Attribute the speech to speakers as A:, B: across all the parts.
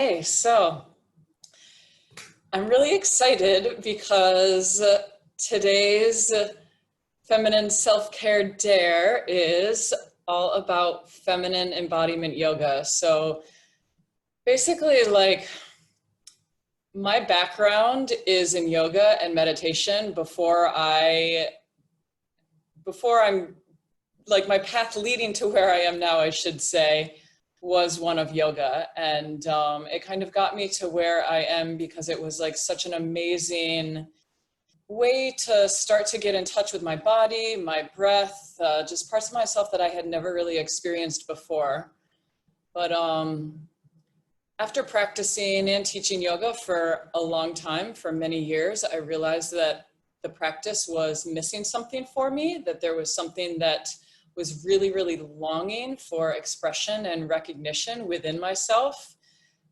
A: Hey, so I'm really excited because today's Feminine Self-Care Dare is all about feminine embodiment yoga. So basically, like, my background is in yoga and meditation before I'm like my path leading to where I am now, I should say, was one of yoga. And it kind of got me to where I am because it was like such an amazing way to start to get in touch with my body, my breath, just parts of myself that I had never really experienced before. But after practicing and teaching yoga for a long time, for many years, I realized that the practice was missing something for me, that there was something that was really, really longing for expression and recognition within myself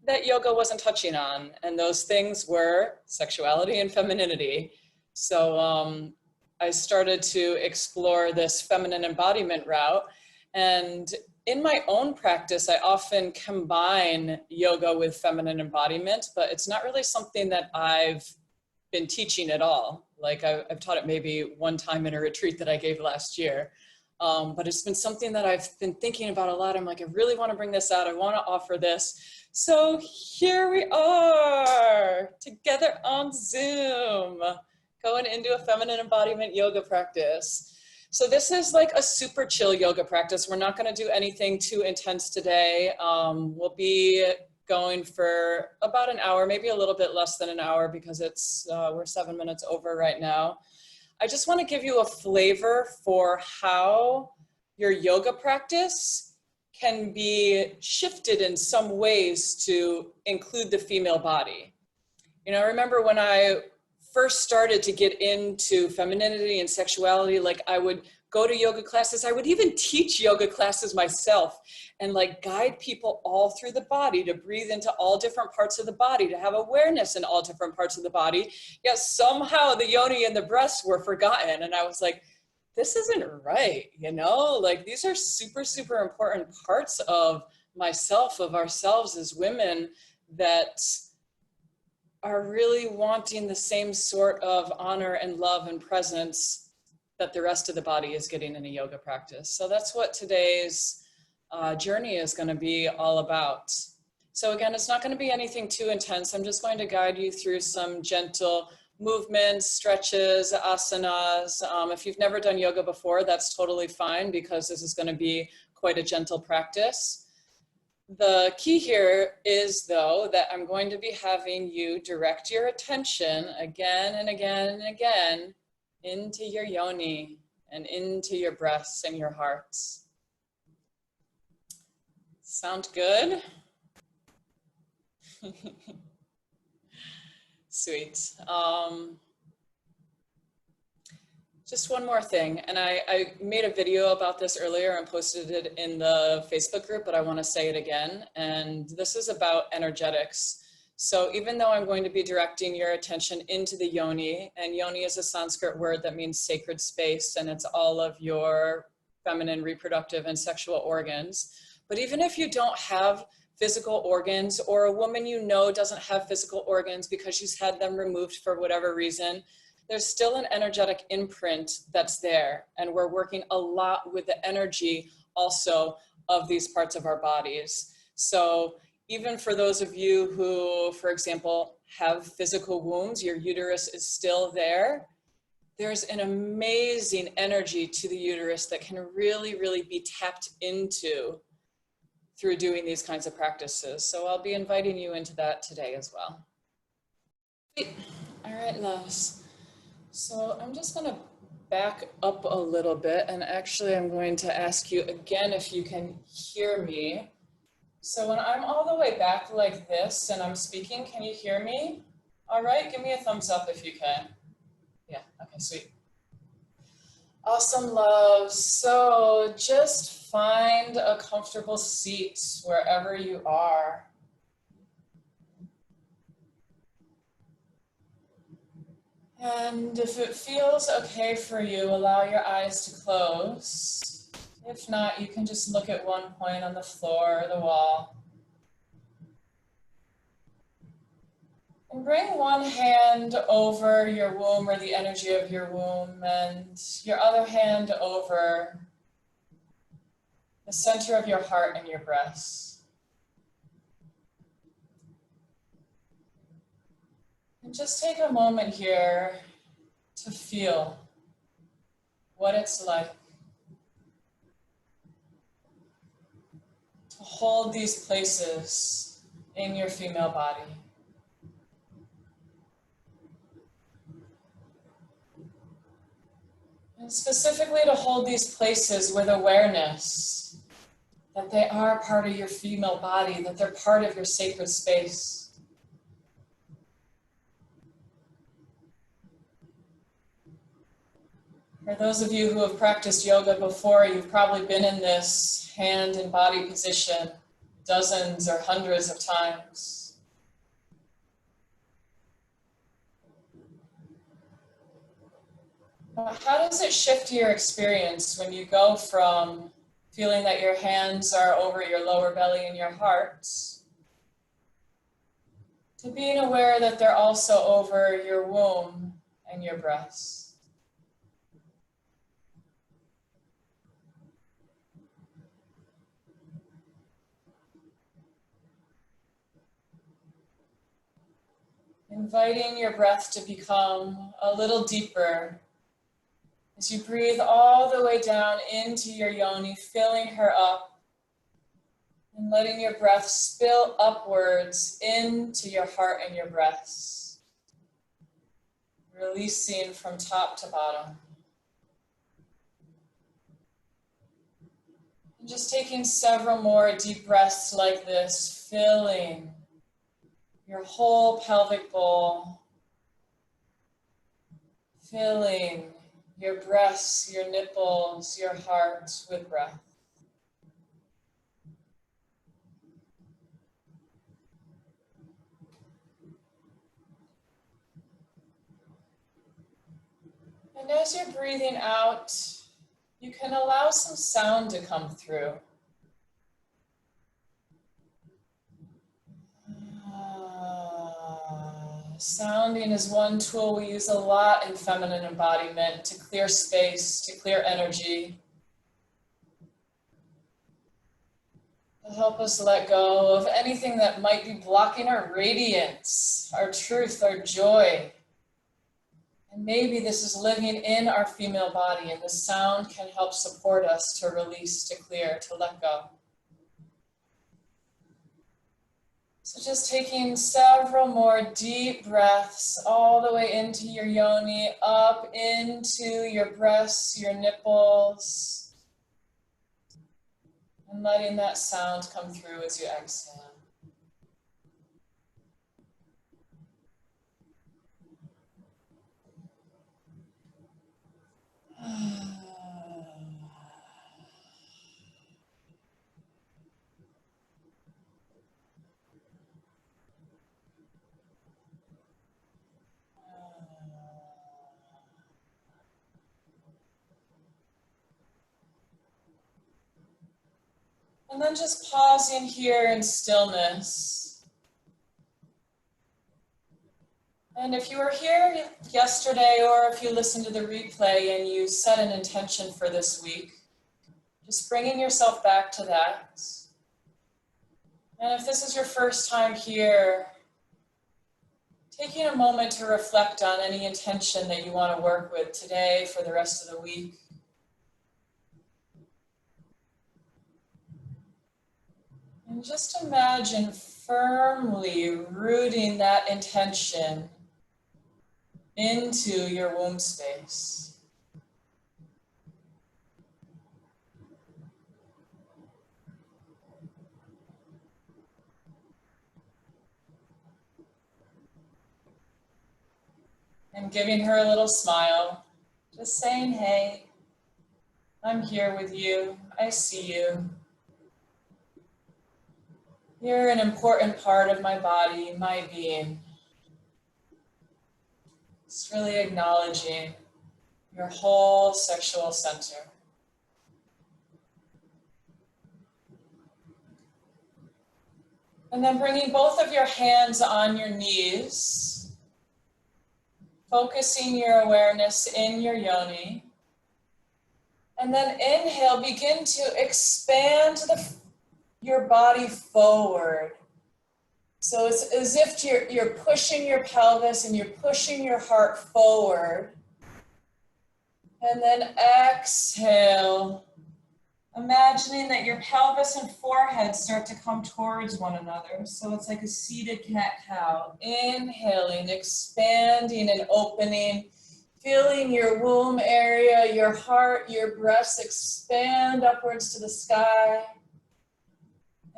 A: that yoga wasn't touching on. And those things were sexuality and femininity. So I started to explore this feminine embodiment route. And in my own practice, I often combine yoga with feminine embodiment, but it's not really something that I've been teaching at all. Like I've taught it maybe one time in a retreat that I gave last year. But it's been something that I've been thinking about a lot. I'm like, I really want to bring this out. I want to offer this. So here we are together on Zoom, going into a feminine embodiment yoga practice. So this is like a super chill yoga practice. We're not going to do anything too intense today. We'll be going for about an hour, maybe a little bit less than an hour because we're 7 minutes over right now. I just want to give you a flavor for how your yoga practice can be shifted in some ways to include the female body. You know, I remember when I first started to get into femininity and sexuality, like I would go to yoga classes. I would even teach yoga classes myself and like guide people all through the body to breathe into all different parts of the body, to have awareness in all different parts of the body. Yet somehow the yoni and the breasts were forgotten. And I was like, this isn't right, you know? Like these are super, super important parts of myself, of ourselves as women that are really wanting the same sort of honor and love and presence that the rest of the body is getting in a yoga practice. So that's what today's journey is going to be all about. So again, it's not going to be anything too intense. I'm just going to guide you through some gentle movements, stretches, asanas. If you've never done yoga before, that's totally fine because this is going to be quite a gentle practice. The key here is, though, that I'm going to be having you direct your attention again and again and again into your yoni and into your breasts and your hearts. Sound good? Sweet. Just one more thing, and I made a video about this earlier and posted it in the Facebook group, but I want to say it again, and this is about energetics. So even though I'm going to be directing your attention into the yoni, and yoni is a Sanskrit word that means sacred space, and it's all of your feminine reproductive and sexual organs. But even if you don't have physical organs, or a woman you know doesn't have physical organs because she's had them removed for whatever reason, there's still an energetic imprint that's there. And we're working a lot with the energy also of these parts of our bodies. So even for those of you who, for example, have physical wombs, your uterus is still there, there's an amazing energy to the uterus that can really, really be tapped into through doing these kinds of practices. So I'll be inviting you into that today as well. All right, loves. So I'm just gonna back up a little bit, and actually I'm going to ask you again if you can hear me. So when I'm all the way back like this and I'm speaking, can you hear me? All right, give me a thumbs up if you can. Yeah, okay, sweet. Awesome, loves. So just find a comfortable seat wherever you are. And if it feels okay for you, allow your eyes to close. If not, you can just look at one point on the floor or the wall. And bring one hand over your womb or the energy of your womb, and your other hand over the center of your heart and your breast. And just take a moment here to feel what it's like to hold these places in your female body. And specifically to hold these places with awareness that they are part of your female body, that they're part of your sacred space. For those of you who have practiced yoga before, you've probably been in this hand and body position dozens or hundreds of times. How does it shift your experience when you go from feeling that your hands are over your lower belly and your heart to being aware that they're also over your womb and your breast? Inviting your breath to become a little deeper as you breathe all the way down into your yoni, filling her up and letting your breath spill upwards into your heart and your breast, releasing from top to bottom. And just taking several more deep breaths like this, filling your whole pelvic bowl, filling your breasts, your nipples, your heart with breath. And as you're breathing out, you can allow some sound to come through. Sounding is one tool we use a lot in feminine embodiment to clear space, to clear energy, to help us let go of anything that might be blocking our radiance, our truth, our joy. And maybe this is living in our female body, and the sound can help support us to release, to clear, to let go. So just taking several more deep breaths all the way into your yoni, up into your breasts, your nipples, and letting that sound come through as you exhale. And then just pausing here in stillness. And if you were here yesterday, or if you listened to the replay and you set an intention for this week, just bringing yourself back to that. And if this is your first time here, taking a moment to reflect on any intention that you want to work with today for the rest of the week. And just imagine firmly rooting that intention into your womb space. And giving her a little smile, just saying, hey, I'm here with you, I see you. You're an important part of my body, my being. Just really acknowledging your whole sexual center. And then bringing both of your hands on your knees, focusing your awareness in your yoni. And then inhale, begin to expand your body forward. So it's as if you're pushing your pelvis and you're pushing your heart forward. And then exhale, imagining that your pelvis and forehead start to come towards one another. So it's like a seated cat-cow. Inhaling, expanding and opening, feeling your womb area, your heart, your breasts expand upwards to the sky.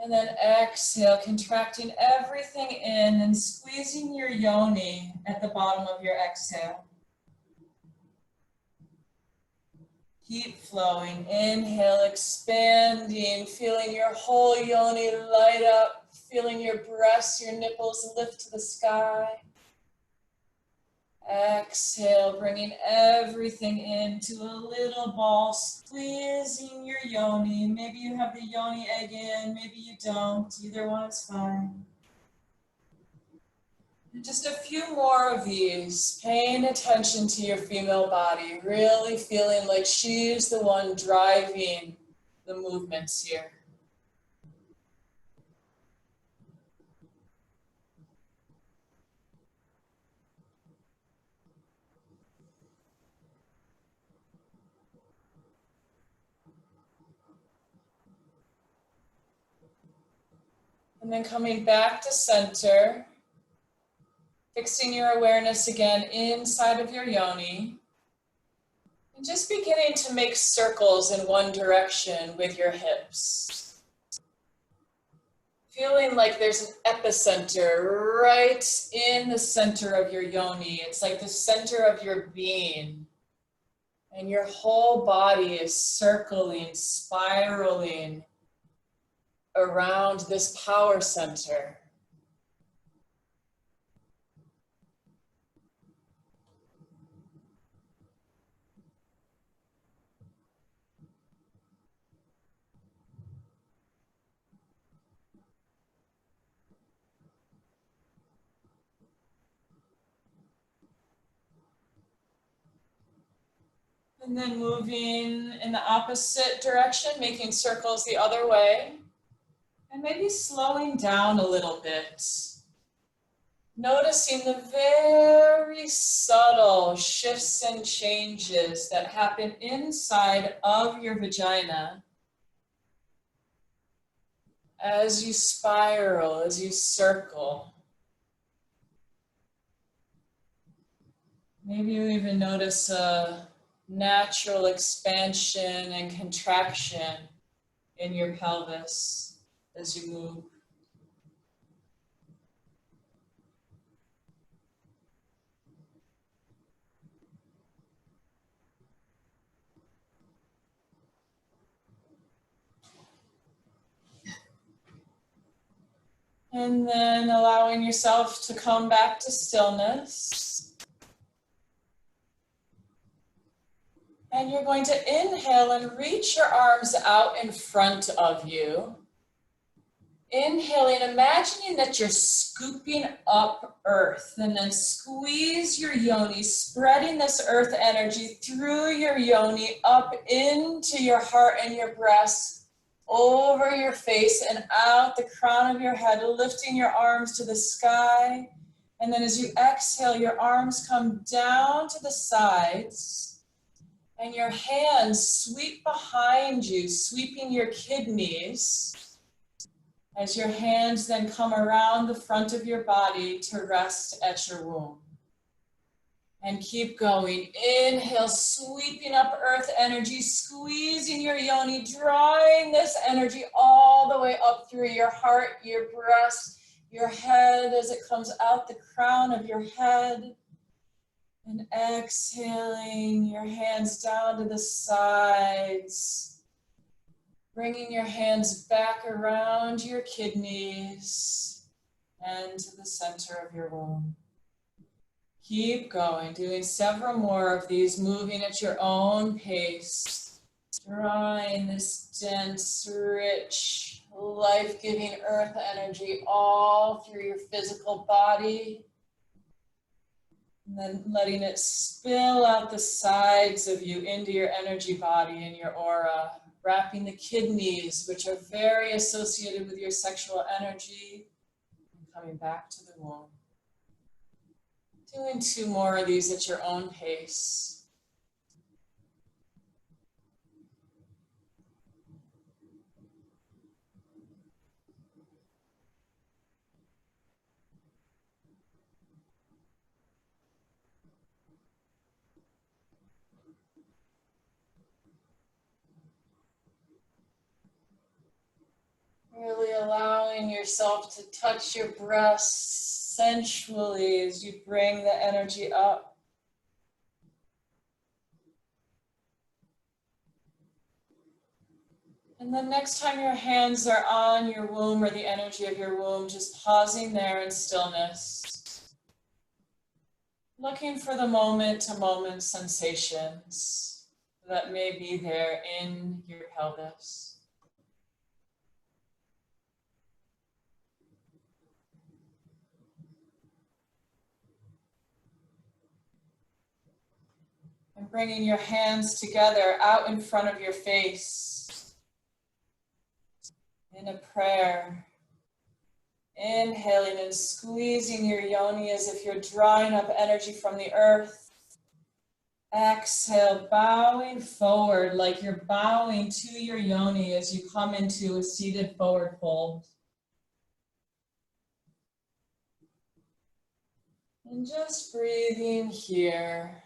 A: And then exhale, contracting everything in and squeezing your yoni at the bottom of your exhale. Keep flowing. Inhale, expanding, feeling your whole yoni light up, feeling your breasts, your nipples lift to the sky. Exhale, bringing everything into a little ball, squeezing your yoni. Maybe you have the yoni egg in, maybe you don't. Either one is fine. And just a few more of these, paying attention to your female body, really feeling like she's the one driving the movements here. And then coming back to center, fixing your awareness again inside of your yoni. And just beginning to make circles in one direction with your hips. Feeling like there's an epicenter right in the center of your yoni. It's like the center of your being. And your whole body is circling, spiraling around this power center. And then moving in the opposite direction, making circles the other way. And maybe slowing down a little bit. Noticing the very subtle shifts and changes that happen inside of your vagina as you spiral, as you circle. Maybe you even notice a natural expansion and contraction in your pelvis as you move. And then allowing yourself to come back to stillness. And you're going to inhale and reach your arms out in front of you. Inhaling, imagining that you're scooping up earth, and then squeeze your yoni, spreading this earth energy through your yoni up into your heart and your breast, over your face and out the crown of your head, lifting your arms to the sky. And then as you exhale, your arms come down to the sides and your hands sweep behind you, sweeping your kidneys. As your hands then come around the front of your body to rest at your womb. And keep going. Inhale, sweeping up earth energy, squeezing your yoni, drawing this energy all the way up through your heart, your breast, your head as it comes out the crown of your head. And exhaling, your hands down to the sides. Bringing your hands back around your kidneys and to the center of your womb. Keep going, doing several more of these, moving at your own pace, drawing this dense, rich life-giving earth energy all through your physical body. And then letting it spill out the sides of you into your energy body and your aura, wrapping the kidneys, which are very associated with your sexual energy, and coming back to the womb. Doing 2 more of these at your own pace. Really allowing yourself to touch your breasts sensually as you bring the energy up. And then next time your hands are on your womb or the energy of your womb, just pausing there in stillness. Looking for the moment-to-moment sensations that may be there in your pelvis. And bringing your hands together out in front of your face in a prayer. Inhaling and squeezing your yoni as if you're drawing up energy from the earth. Exhale, bowing forward like you're bowing to your yoni as you come into a seated forward fold. And just breathing here.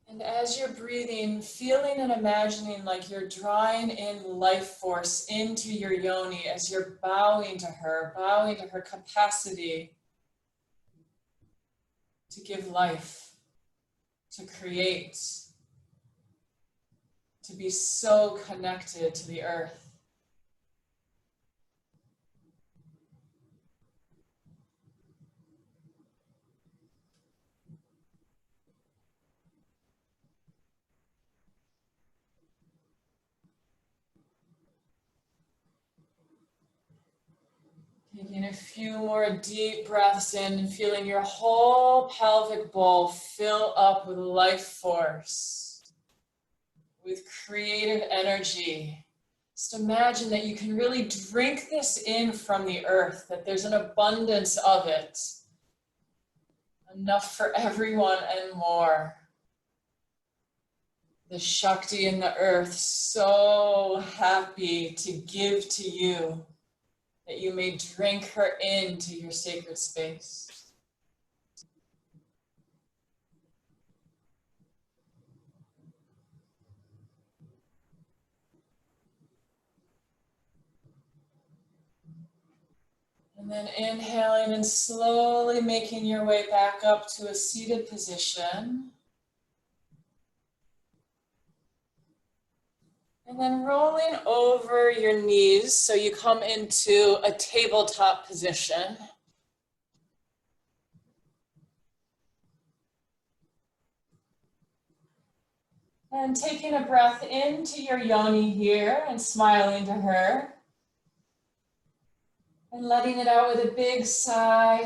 A: And as you're breathing, feeling and imagining like you're drawing in life force into your yoni as you're bowing to her capacity to give life, to create, to be so connected to the earth. Taking a few more deep breaths in and feeling your whole pelvic bowl fill up with life force, with creative energy. Just imagine that you can really drink this in from the earth, that there's an abundance of it, enough for everyone and more. The Shakti in the earth, so happy to give to you, that you may drink her into your sacred space. And then inhaling and slowly making your way back up to a seated position. And then rolling over your knees so you come into a tabletop position. And taking a breath into your yoni here and smiling to her. And letting it out with a big sigh.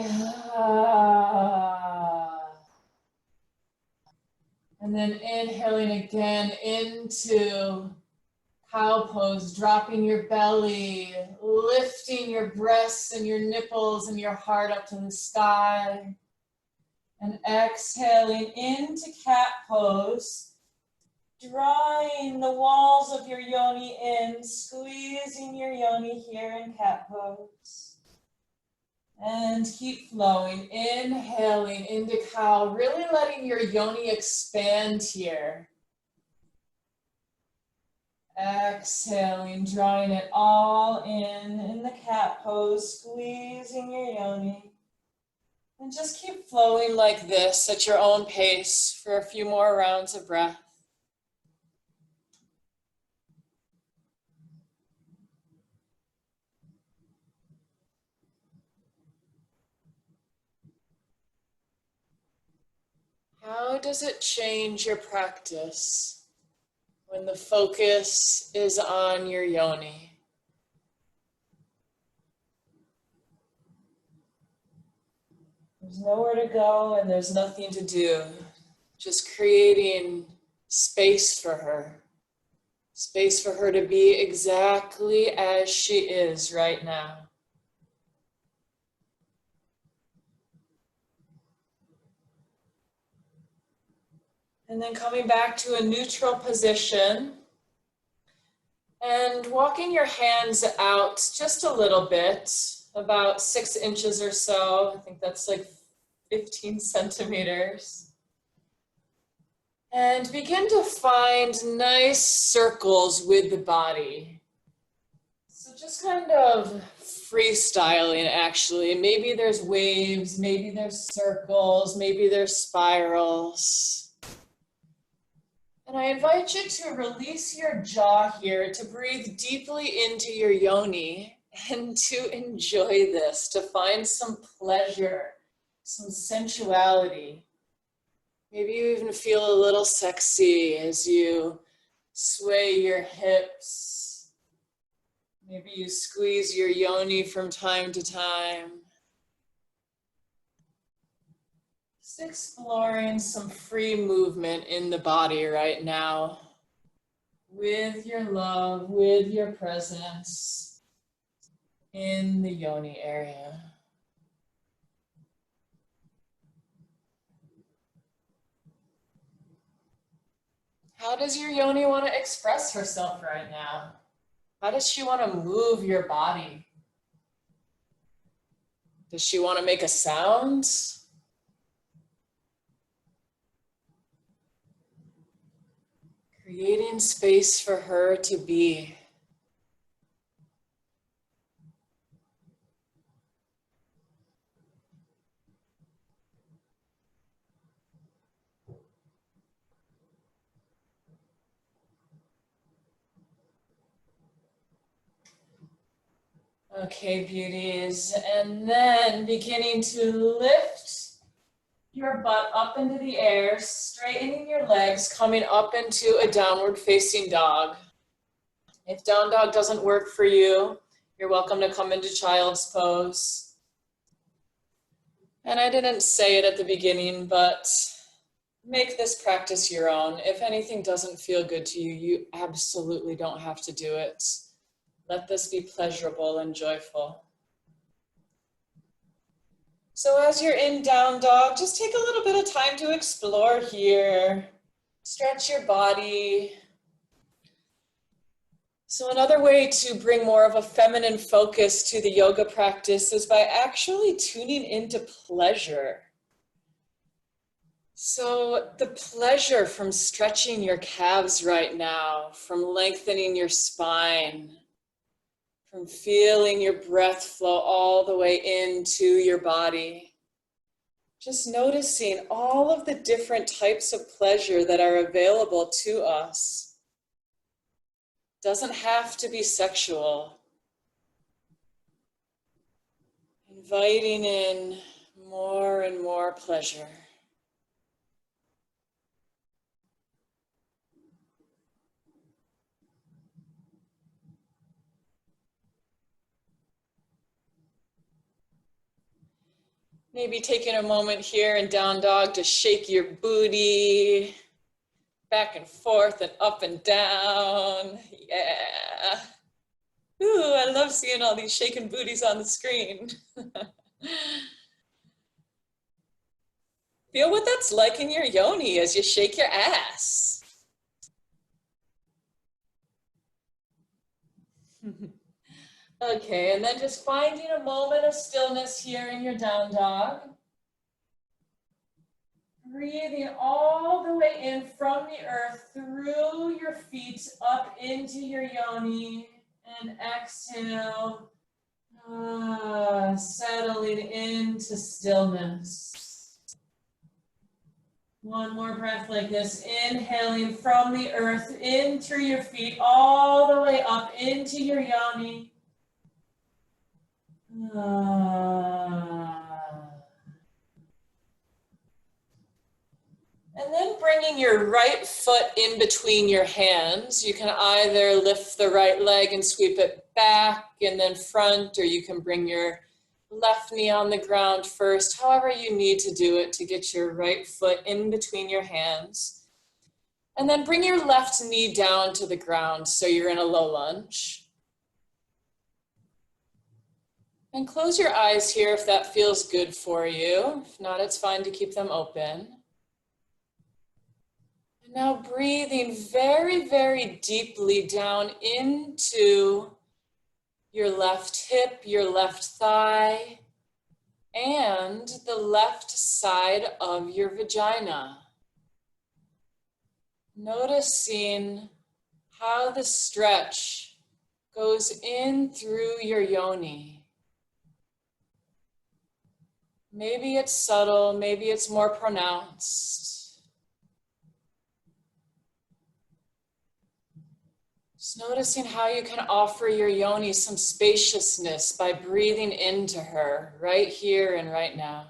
A: And then inhaling again into cow pose, dropping your belly, lifting your breasts and your nipples and your heart up to the sky. And exhaling into cat pose, drawing the walls of your yoni in, squeezing your yoni here in cat pose. And keep flowing, inhaling into cow, really letting your yoni expand here. Exhaling, drawing it all in the cat pose, squeezing your yoni. And just keep flowing like this at your own pace for a few more rounds of breath. How does it change your practice when the focus is on your yoni. There's nowhere to go and there's nothing to do. Just creating space for her. Space for her to be exactly as she is right now. And then coming back to a neutral position and walking your hands out just a little bit, about 6 inches or so. I think that's like 15 centimeters. And begin to find nice circles with the body. So just kind of freestyling, actually. Maybe there's waves, maybe there's circles, maybe there's spirals. And I invite you to release your jaw here, to breathe deeply into your yoni and to enjoy this, to find some pleasure, some sensuality. Maybe you even feel a little sexy as you sway your hips. Maybe you squeeze your yoni from time to time. Just exploring some free movement in the body right now. With your love, with your presence in the yoni area. How does your yoni want to express herself right now? How does she want to move your body? Does she want to make a sound? Creating space for her to be. Okay, beauties, and then beginning to lift your butt up into the air, straightening your legs, coming up into a downward facing dog. If down dog doesn't work for you, you're welcome to come into child's pose. And I didn't say it at the beginning, but make this practice your own. If anything doesn't feel good to you, you absolutely don't have to do it. Let this be pleasurable and joyful. So as you're in down dog, just take a little bit of time to explore here. Stretch your body. So another way to bring more of a feminine focus to the yoga practice is by actually tuning into pleasure. So the pleasure from stretching your calves right now, from lengthening your spine, from feeling your breath flow all the way into your body. Just noticing all of the different types of pleasure that are available to us. Doesn't have to be sexual. Inviting in more and more pleasure. Maybe taking a moment here in down dog to shake your booty back and forth and up and down. Yeah. Ooh, I love seeing all these shaking booties on the screen. Feel what that's like in your yoni as you shake your ass. Okay, and then just finding a moment of stillness here in your down dog. Breathing all the way in from the earth through your feet up into your yoni, and exhale, settling into stillness. One more breath like this, inhaling from the earth in through your feet all the way up into your yoni. And then bringing bringing your right foot in between your hands. You can either lift the right leg and sweep it back and then front, or you can bring your left knee on the ground first, however you need to do it to get your right foot in between your hands. And then bring your left knee down to the ground so you're in a low lunge. And close your eyes here if that feels good for you. If not, it's fine to keep them open. And now breathing very, very deeply down into your left hip, your left thigh, and the left side of your vagina. Noticing how the stretch goes in through your yoni. Maybe it's subtle, maybe it's more pronounced. Just noticing how you can offer your yoni some spaciousness by breathing into her right here and right now.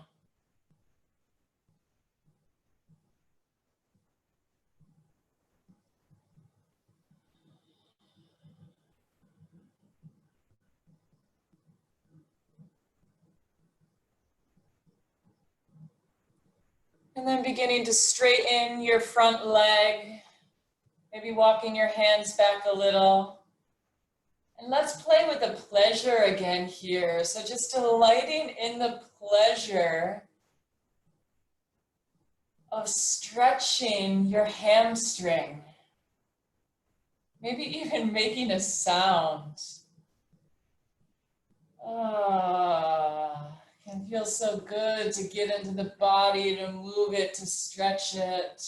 A: And then beginning to straighten your front leg. Maybe walking your hands back a little. And let's play with the pleasure again here. So just delighting in the pleasure of stretching your hamstring. Maybe even making a sound. Can feel so good to get into the body, to move it, to stretch it.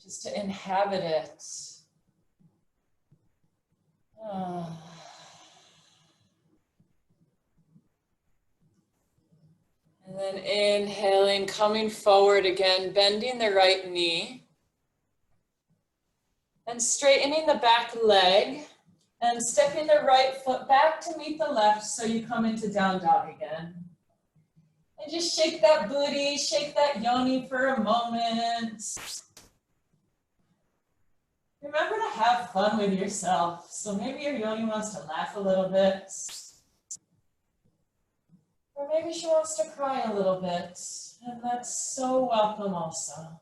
A: Just to inhabit it. And then inhaling, coming forward again, bending the right knee. And straightening the back leg. And stepping the right foot back to meet the left so you come into down dog again. And just shake that booty, shake that yoni for a moment. Remember to have fun with yourself. So maybe your yoni wants to laugh a little bit. Or maybe she wants to cry a little bit. And that's so welcome also.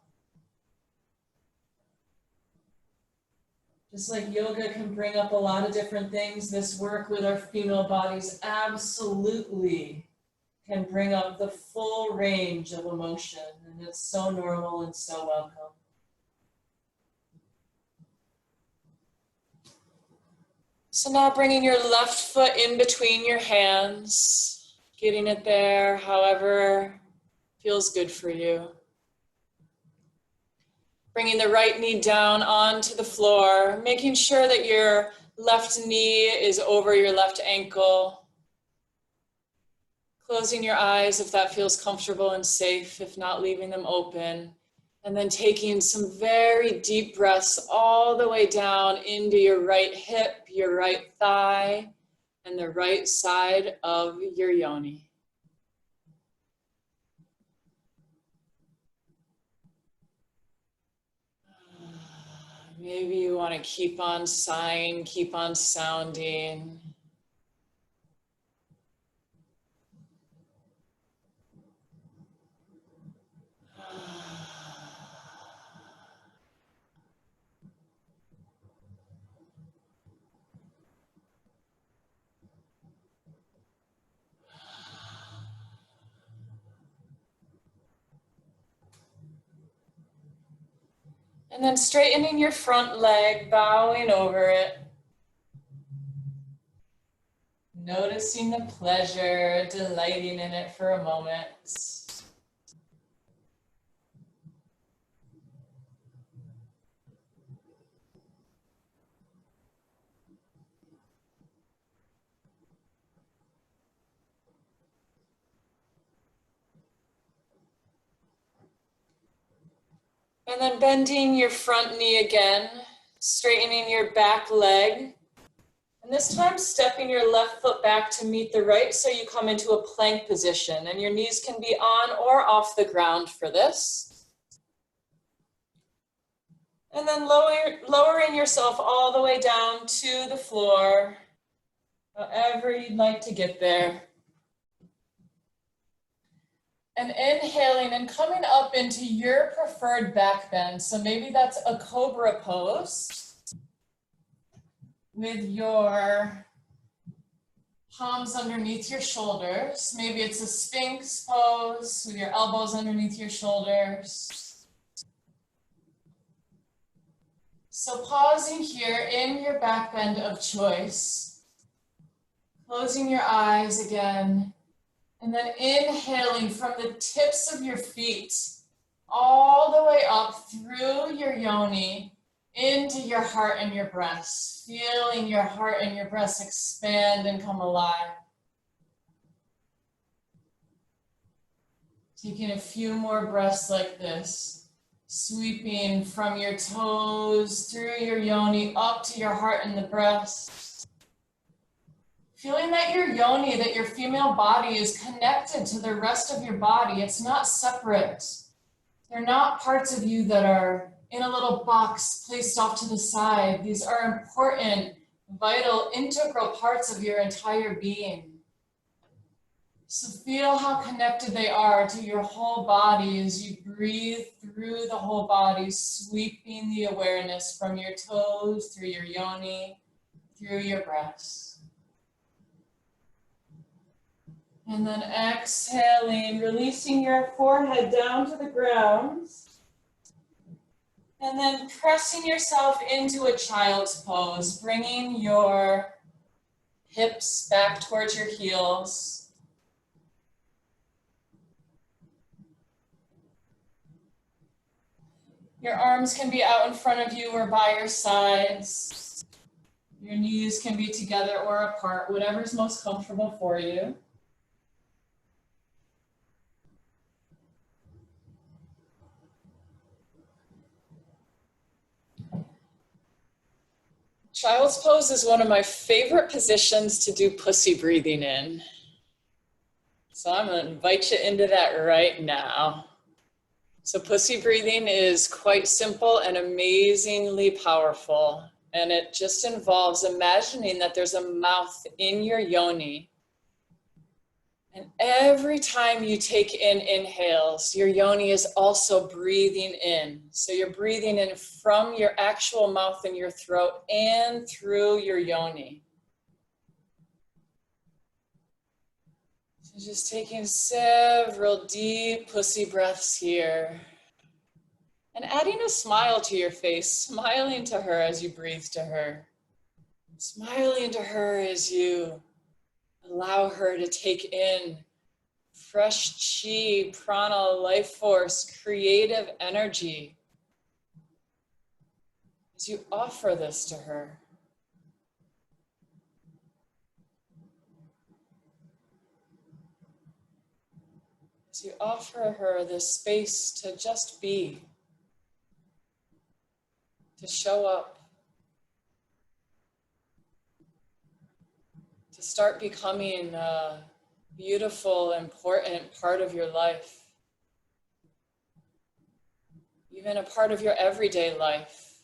A: Just like yoga can bring up a lot of different things, this work with our female bodies absolutely can bring up the full range of emotion. And it's so normal and so welcome. So now bringing your left foot in between your hands, getting it there, however feels good for you. Bringing the right knee down onto the floor, making sure that your left knee is over your left ankle. Closing your eyes if that feels comfortable and safe, if not, leaving them open. And then taking some very deep breaths all the way down into your right hip, your right thigh, and the right side of your yoni. Maybe you want to keep on sighing, keep on sounding. And then straightening your front leg, bowing over it. Noticing the pleasure, delighting in it for a moment. And then bending your front knee again, straightening your back leg. And this time stepping your left foot back to meet the right so you come into a plank position. And your knees can be on or off the ground for this. And then lowering yourself all the way down to the floor, however you'd like to get there. And inhaling and coming up into your preferred back bend. So maybe that's a cobra pose with your palms underneath your shoulders. Maybe it's a sphinx pose with your elbows underneath your shoulders. So pausing here in your back bend of choice, closing your eyes again, and then inhaling from the tips of your feet all the way up through your yoni into your heart and your breast, feeling your heart and your breast expand and come alive. Taking a few more breaths like this, sweeping from your toes through your yoni up to your heart and the breast. Feeling that your yoni, that your female body is connected to the rest of your body. It's not separate. They're not parts of you that are in a little box placed off to the side. These are important, vital, integral parts of your entire being. So feel how connected they are to your whole body as you breathe through the whole body, sweeping the awareness from your toes, through your yoni, through your breasts. And then exhaling, releasing your forehead down to the ground. And then pressing yourself into a child's pose, bringing your hips back towards your heels. Your arms can be out in front of you or by your sides. Your knees can be together or apart, whatever's most comfortable for you. Child's pose is one of my favorite positions to do pussy breathing in. So I'm going to invite you into that right now. So pussy breathing is quite simple and amazingly powerful. And it just involves imagining that there's a mouth in your yoni. And every time you take in inhales, your yoni is also breathing in. So you're breathing in from your actual mouth and your throat and through your yoni. So just taking several deep pussy breaths here. And adding a smile to your face, smiling to her as you breathe to her. Smiling to her as you allow her to take in fresh chi, prana, life force, creative energy. As you offer this to her. As you offer her this space to just be, to show up, to start becoming a beautiful, important part of your life, even a part of your everyday life,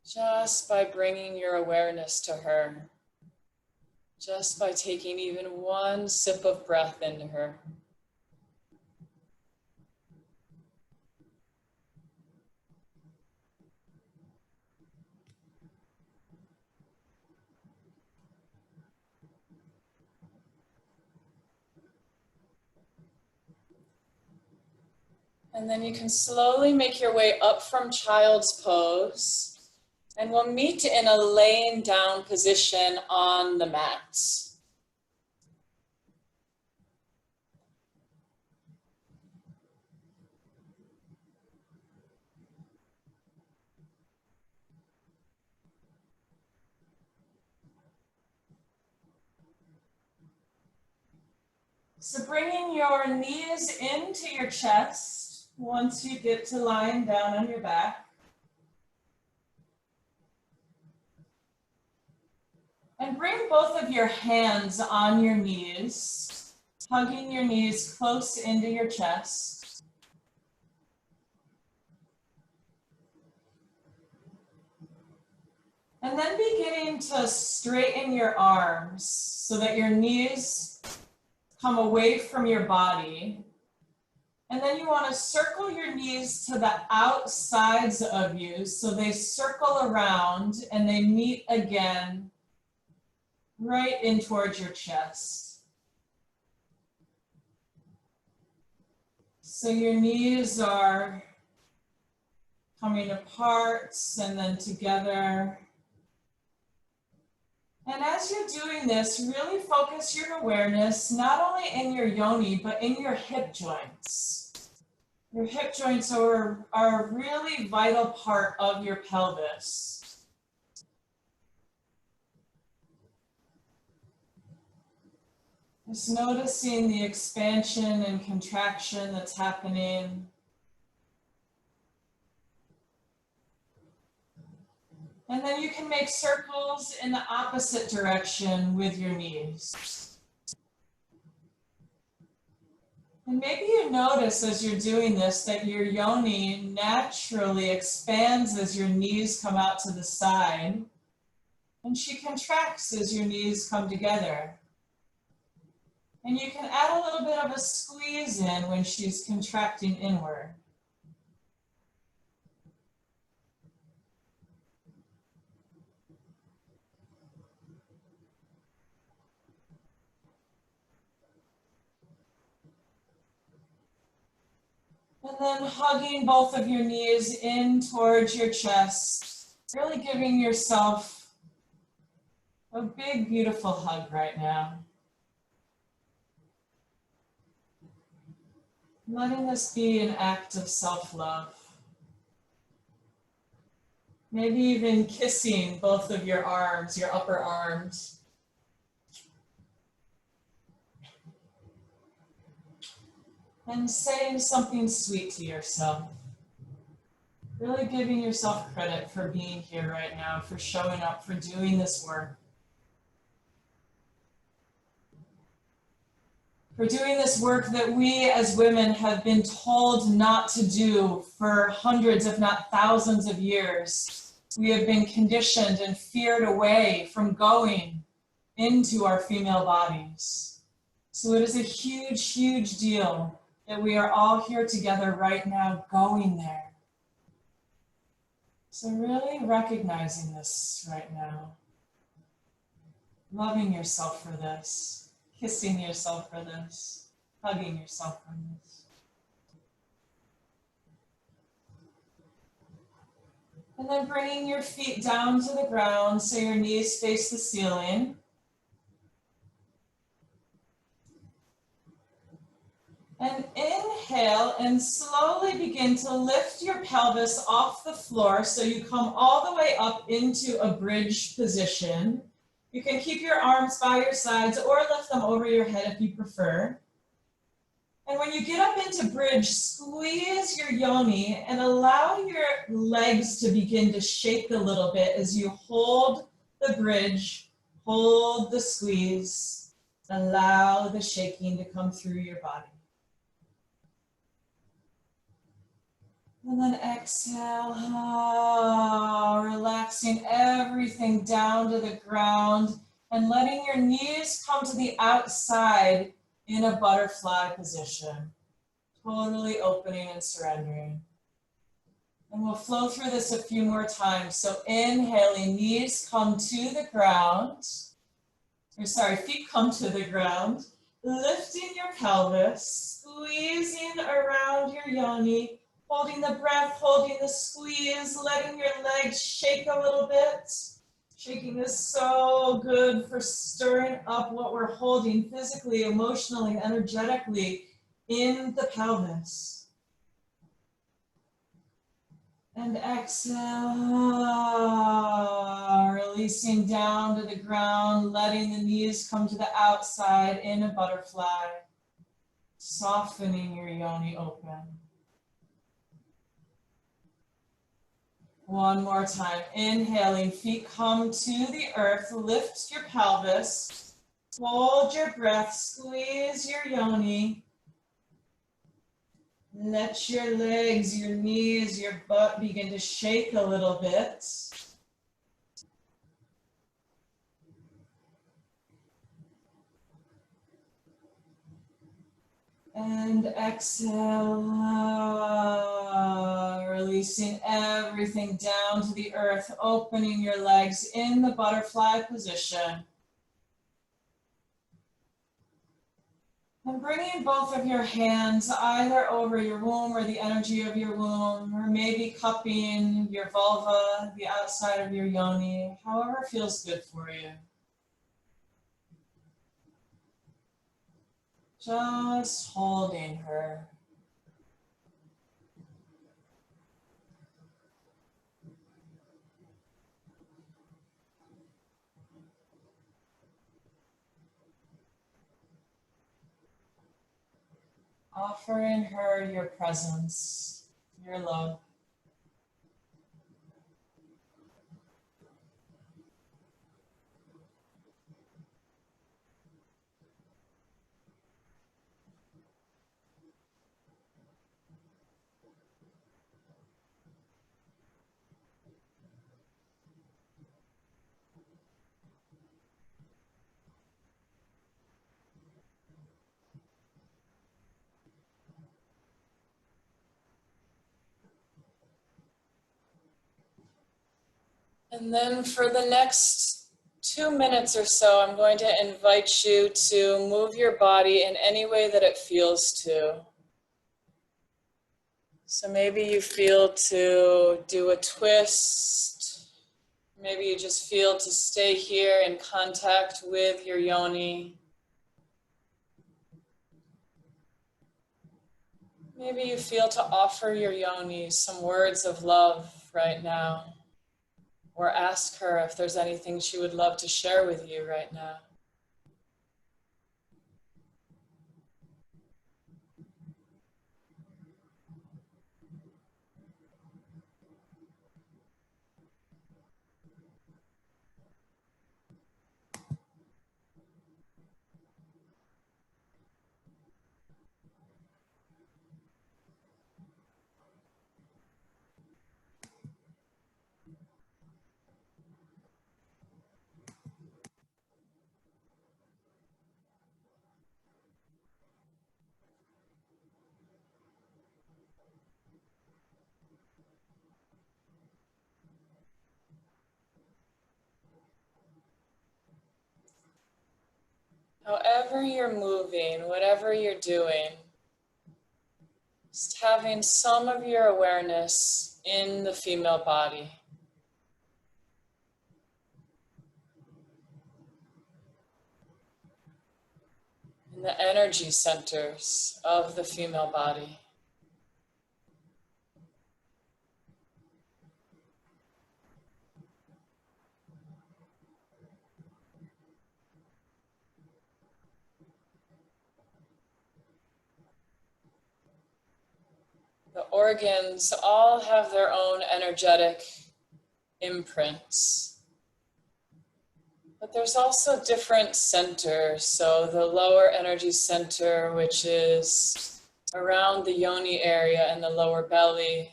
A: just by bringing your awareness to her, just by taking even one sip of breath into her. And then you can slowly make your way up from child's pose. And we'll meet in a laying down position on the mat. So bringing your knees into your chest once you get to lying down on your back. And bring both of your hands on your knees, hugging your knees close into your chest. And then beginning to straighten your arms so that your knees come away from your body. And then you want to circle your knees to the outsides of you so they circle around and they meet again right in towards your chest. So your knees are coming apart and then together. And as you're doing this, really focus your awareness not only in your yoni, but in your hip joints. Your hip joints are a really vital part of your pelvis. Just noticing the expansion and contraction that's happening. And then you can make circles in the opposite direction with your knees. And maybe you notice as you're doing this that your yoni naturally expands as your knees come out to the side, and she contracts as your knees come together. And you can add a little bit of a squeeze in when she's contracting inward. And then hugging both of your knees in towards your chest, really giving yourself a big, beautiful hug right now. Letting this be an act of self-love. Maybe even kissing both of your arms, your upper arms. And saying something sweet to yourself. Really giving yourself credit for being here right now, for showing up, for doing this work. For doing this work that we as women have been told not to do for hundreds, if not thousands of years. We have been conditioned and feared away from going into our female bodies. So it is a huge, huge deal that we are all here together right now going there. So really recognizing this right now. Loving yourself for this. Kissing yourself for this, hugging yourself for this. And then bringing your feet down to the ground so your knees face the ceiling. And inhale and slowly begin to lift your pelvis off the floor so you come all the way up into a bridge position. You can keep your arms by your sides or lift them over your head if you prefer. And when you get up into bridge, squeeze your yoni and allow your legs to begin to shake a little bit as you hold the bridge, hold the squeeze, allow the shaking to come through your body. And then exhale, relaxing everything down to the ground and letting your knees come to the outside in a butterfly position. Totally opening and surrendering. And we'll flow through this a few more times. So inhaling, knees come to the ground. Feet come to the ground. Lifting your pelvis, squeezing around your yoni. Holding the breath, holding the squeeze, letting your legs shake a little bit. Shaking is so good for stirring up what we're holding physically, emotionally, energetically in the pelvis. And exhale, releasing down to the ground, letting the knees come to the outside in a butterfly, softening your yoni open. One more time, inhaling, feet come to the earth, lift your pelvis, hold your breath, squeeze your yoni. Let your legs, your knees, your butt begin to shake a little bit. And exhale, releasing everything down to the earth, opening your legs in the butterfly position. And bringing both of your hands either over your womb or the energy of your womb, or maybe cupping your vulva, the outside of your yoni, however feels good for you. Just holding her. Offering her your presence, your love. And then for the next 2 minutes or so, I'm going to invite you to move your body in any way that it feels to. So maybe you feel to do a twist. Maybe you just feel to stay here in contact with your yoni. Maybe you feel to offer your yoni some words of love right now. Or ask her if there's anything she would love to share with you right now. However you're moving, whatever you're doing, just having some of your awareness in the female body. In the energy centers of the female body. The organs all have their own energetic imprints. But there's also different centers. So the lower energy center, which is around the yoni area and the lower belly.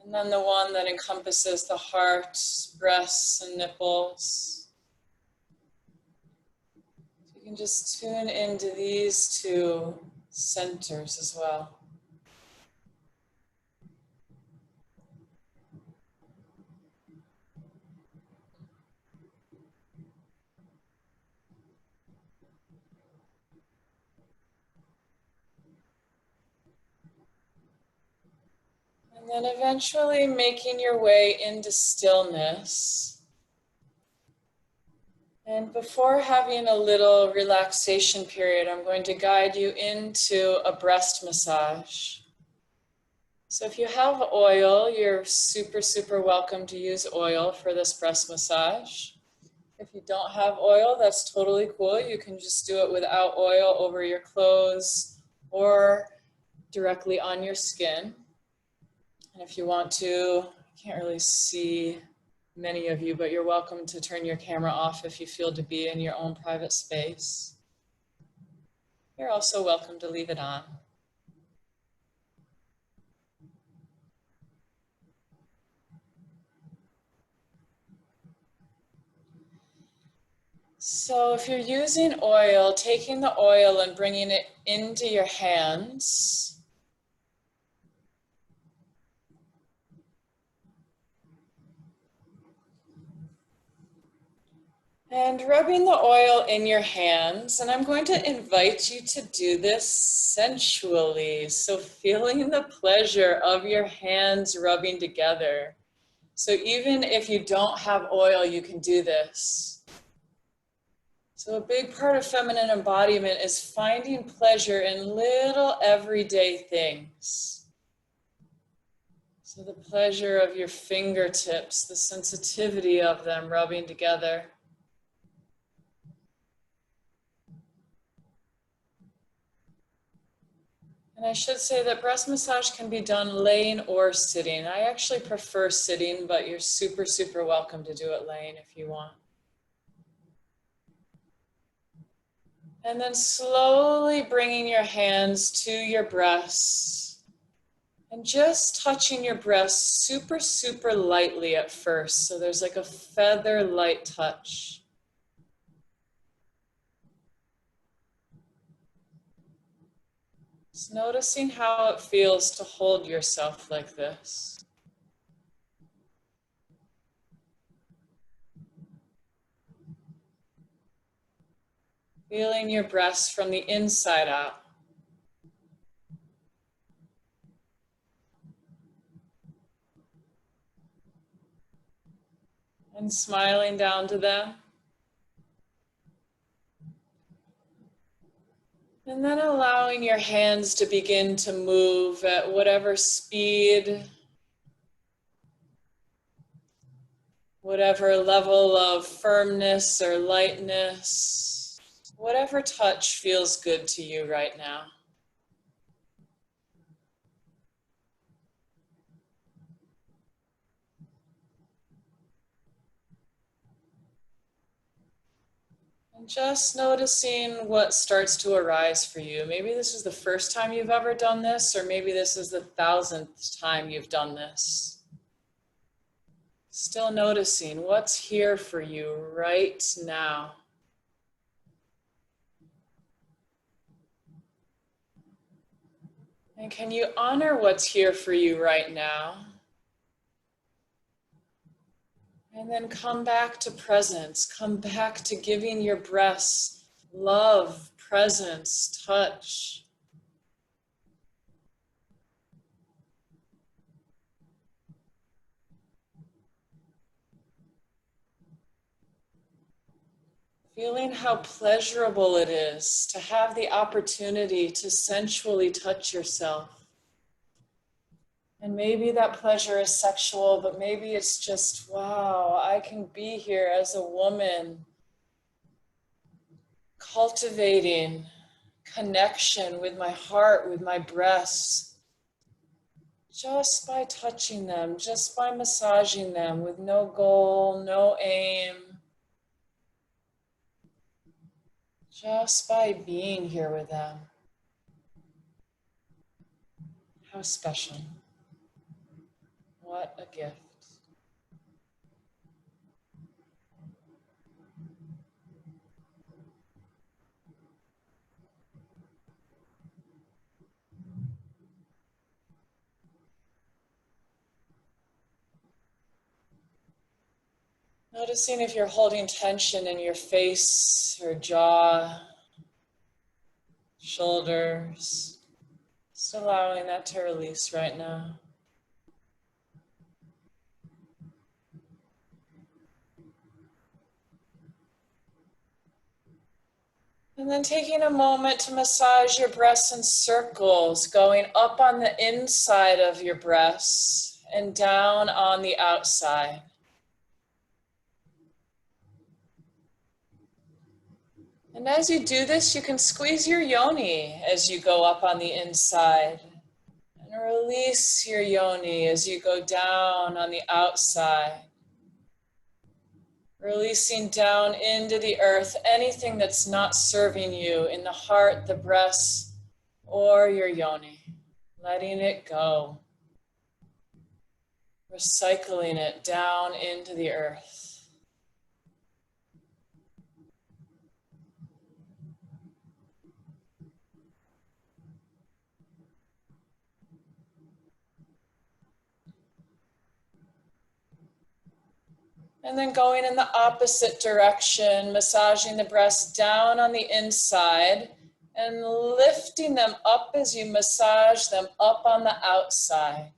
A: And then the one that encompasses the heart, breasts, and nipples. So you can just tune into these two centers as well. And then eventually making your way into stillness. And before having a little relaxation period, I'm going to guide you into a breast massage. So if you have oil, you're super welcome to use oil for this breast massage. If you don't have oil, that's totally cool. You can just do it without oil over your clothes or directly on your skin. And if you want to, I can't really see many of you, but you're welcome to turn your camera off if you feel to be in your own private space. You're also welcome to leave it on. So if you're using oil, taking the oil and bringing it into your hands. And rubbing the oil in your hands, and I'm going to invite you to do this sensually. So feeling the pleasure of your hands rubbing together. So even if you don't have oil, you can do this. So a big part of feminine embodiment is finding pleasure in little everyday things. So the pleasure of your fingertips, the sensitivity of them rubbing together. And I should say that breast massage can be done laying or sitting. I actually prefer sitting, but you're super, super welcome to do it laying if you want. And then slowly bringing your hands to your breasts and just touching your breasts super, super lightly at first. So there's like a feather light touch. Just noticing how it feels to hold yourself like this. Feeling your breasts from the inside out. And smiling down to them. And then allowing your hands to begin to move at whatever speed, whatever level of firmness or lightness, whatever touch feels good to you right now. And just noticing what starts to arise for you. Maybe this is the first time you've ever done this, or maybe this is the 1000th time you've done this. Still noticing what's here for you right now. And can you honor what's here for you right now? And then come back to presence. Come back to giving your breaths love, presence, touch. Feeling how pleasurable it is to have the opportunity to sensually touch yourself. And maybe that pleasure is sexual, but maybe it's just, wow, I can be here as a woman, cultivating connection with my heart, with my breasts, just by touching them, just by massaging them with no goal, no aim, just by being here with them. How special. What a gift. Noticing if you're holding tension in your face or jaw, shoulders, just allowing that to release right now. And then taking a moment to massage your breasts in circles, going up on the inside of your breasts and down on the outside. And as you do this, you can squeeze your yoni as you go up on the inside. And release your yoni as you go down on the outside. Releasing down into the earth anything that's not serving you in the heart, the breasts, or your yoni. Letting it go. Recycling it down into the earth. And then going in the opposite direction, massaging the breasts down on the inside and lifting them up as you massage them up on the outside.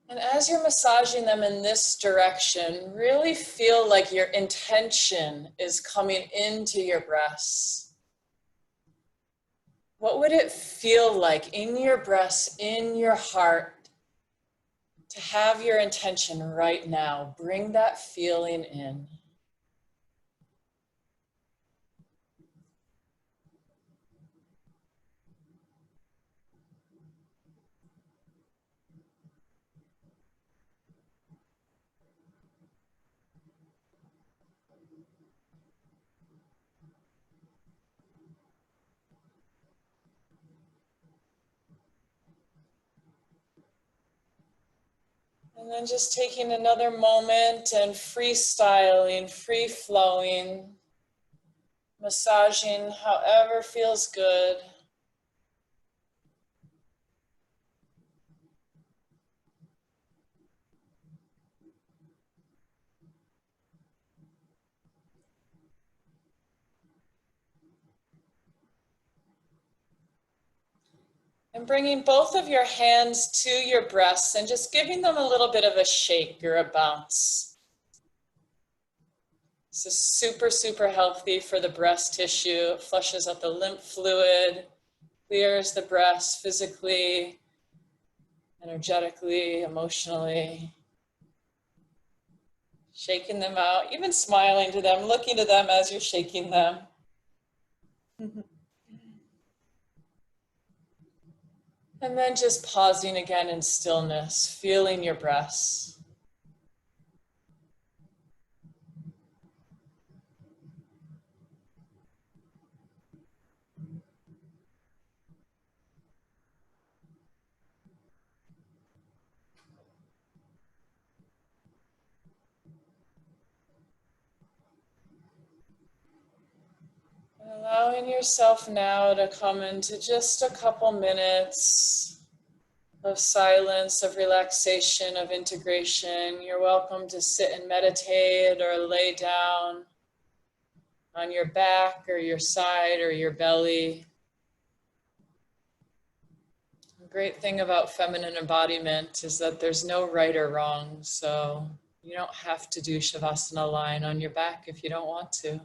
A: And as you're massaging them in this direction, really feel like your intention is coming into your breasts. What would it feel like in your breasts, in your heart, to have your intention right now? Bring that feeling in. And then just taking another moment and freestyling, free-flowing, massaging however feels good. And bringing both of your hands to your breasts and just giving them a little bit of a shake or a bounce. This is super, super healthy for the breast tissue. It flushes out the lymph fluid, clears the breast physically, energetically, emotionally. Shaking them out, even smiling to them, looking to them as you're shaking them. And then just pausing again in stillness, feeling your breaths. And allowing yourself now to come into just a couple minutes of silence, of relaxation, of integration. You're welcome to sit and meditate or lay down on your back or your side or your belly. The great thing about feminine embodiment is that there's no right or wrong, so you don't have to do Shavasana lying on your back if you don't want to.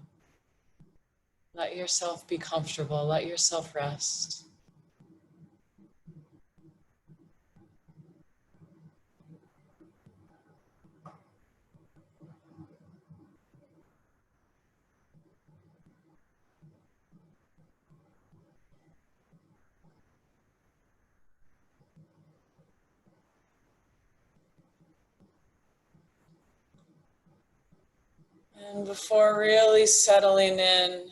A: Let yourself be comfortable, let yourself rest. And before really settling in,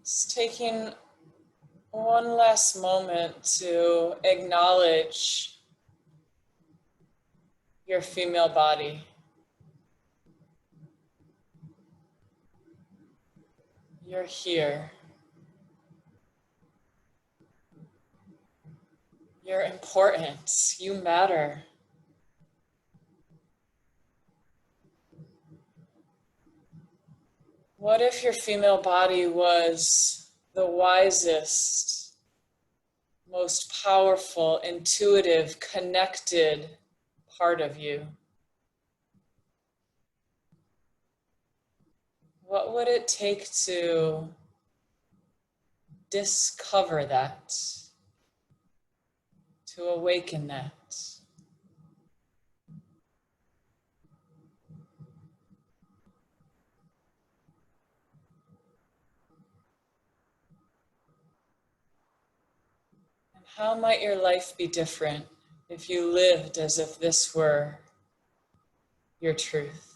A: just taking one last moment to acknowledge your female body. You're here. You're important. You matter. What if your female body was the wisest, most powerful, intuitive, connected part of you? What would it take to discover that, to awaken that? And how might your life be different if you lived as if this were your truth?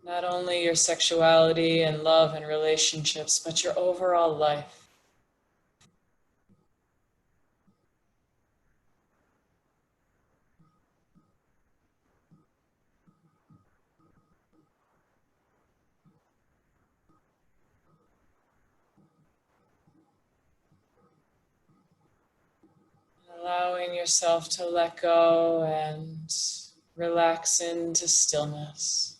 A: Not only your sexuality and love and relationships, but your overall life. yourself to let go and relax into stillness.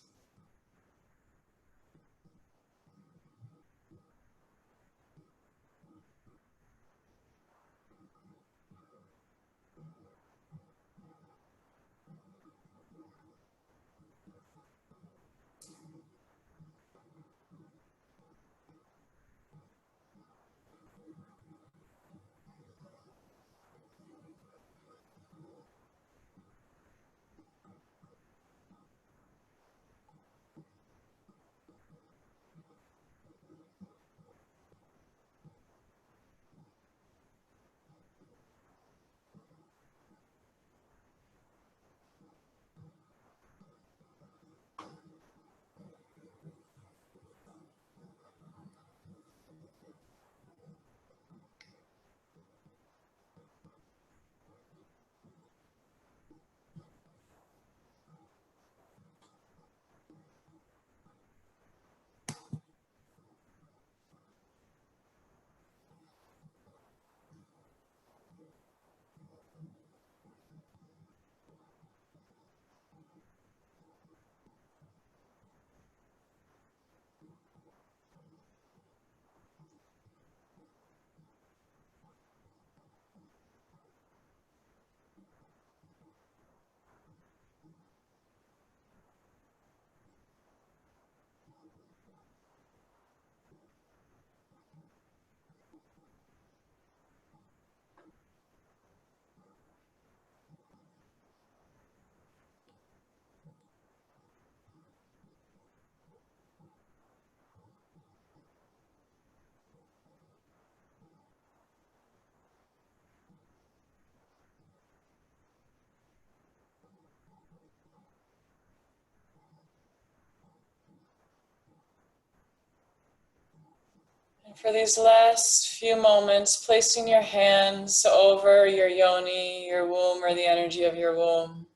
A: And for these last few moments, placing your hands over your yoni, your womb, or the energy of your womb.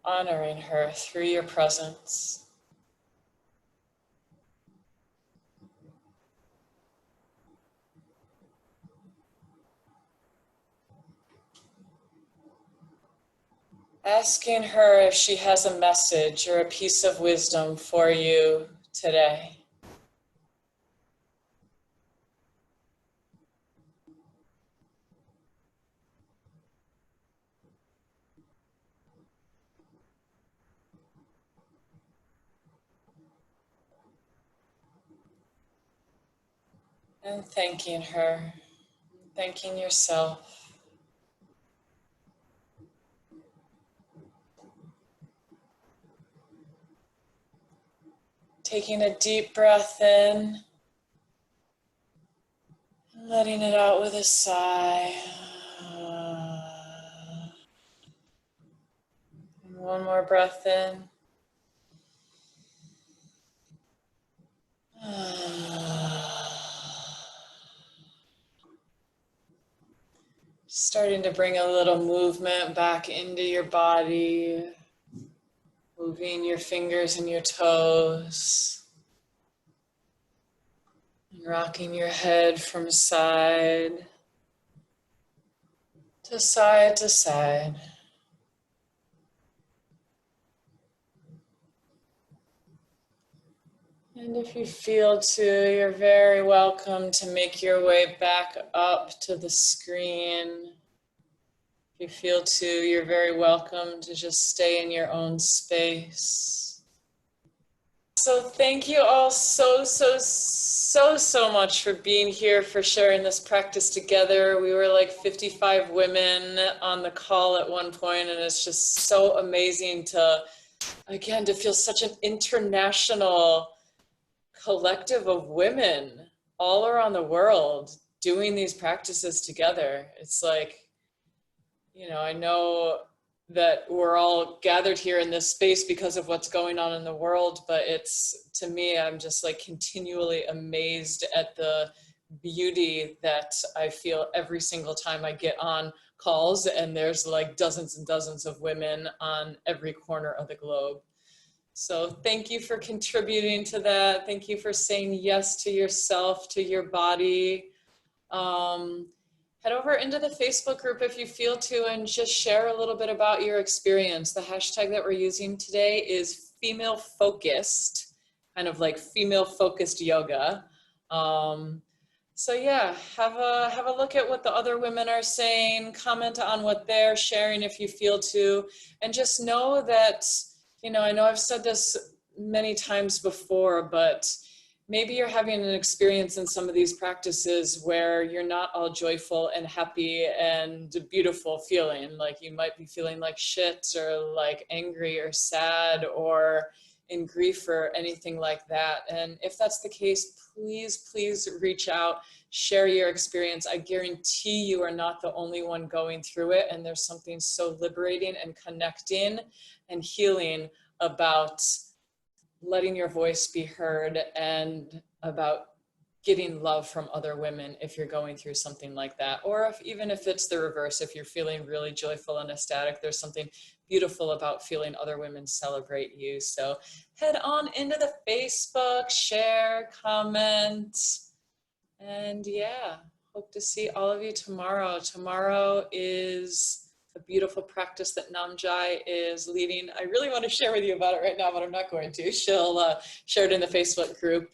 A: Honoring her through your presence. Asking her if she has a message or a piece of wisdom for you today. And thanking her, thanking yourself. Taking a deep breath in, and letting it out with a sigh. And one more breath in. Starting to bring a little movement back into your body, moving your fingers and your toes, and rocking your head from side to side to side. And if you feel to, you're very welcome to make your way back up to the screen. If you feel to, you're very welcome to just stay in your own space. So thank you all so much for being here, for sharing this practice together. We were like 55 women on the call at one point, and it's just so amazing to, again, to feel such an international collective of women all around the world doing these practices together. It's like, you know, I know that we're all gathered here in this space because of what's going on in the world, but it's, to me, I'm just like continually amazed at the beauty that I feel every single time I get on calls and there's like dozens and dozens of women on every corner of the globe. So thank you for contributing to that. Thank you for saying yes to yourself, to your body. Head over into the Facebook group if you feel to and just share a little bit about your experience. The hashtag that we're using today is female focused, kind of like female focused yoga. So yeah, have a look at what the other women are saying, comment on what they're sharing if you feel to, and just know that, you know, I know I've said this many times before, but maybe you're having an experience in some of these practices where you're not all joyful and happy and beautiful feeling. Like you might be feeling like shit or like angry or sad or in grief or anything like that. And if that's the case, please reach out, share your experience. I guarantee you are not the only one going through it. And there's something so liberating and connecting and healing about letting your voice be heard and about getting love from other women if you're going through something like that. Or even if it's the reverse, if you're feeling really joyful and ecstatic, there's something beautiful about feeling other women celebrate you. So head on into the Facebook, share, comment, and yeah, hope to see all of you tomorrow. Tomorrow is a beautiful practice that Namjai is leading. I really want to share with you about it right now, but I'm not going to. She'll share it in the Facebook group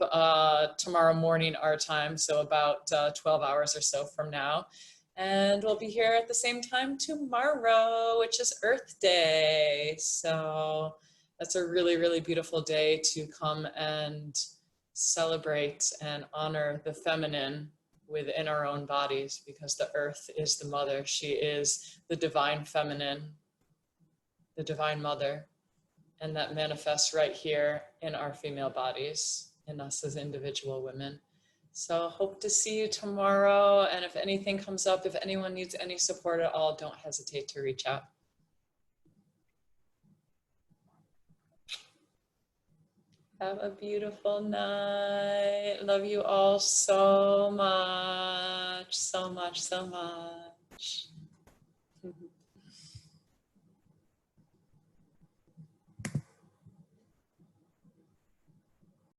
A: tomorrow morning our time, so about 12 hours or so from now. And we'll be here at the same time tomorrow, which is Earth Day. So that's a really beautiful day to come and celebrate and honor the feminine within our own bodies, because the earth is the mother. She is the divine feminine, the divine mother, and that manifests right here in our female bodies, in us as individual women. So hope to see you tomorrow. And if anything comes up, if anyone needs any support at all, don't hesitate to reach out. Have a beautiful night. Love you all so much, so much.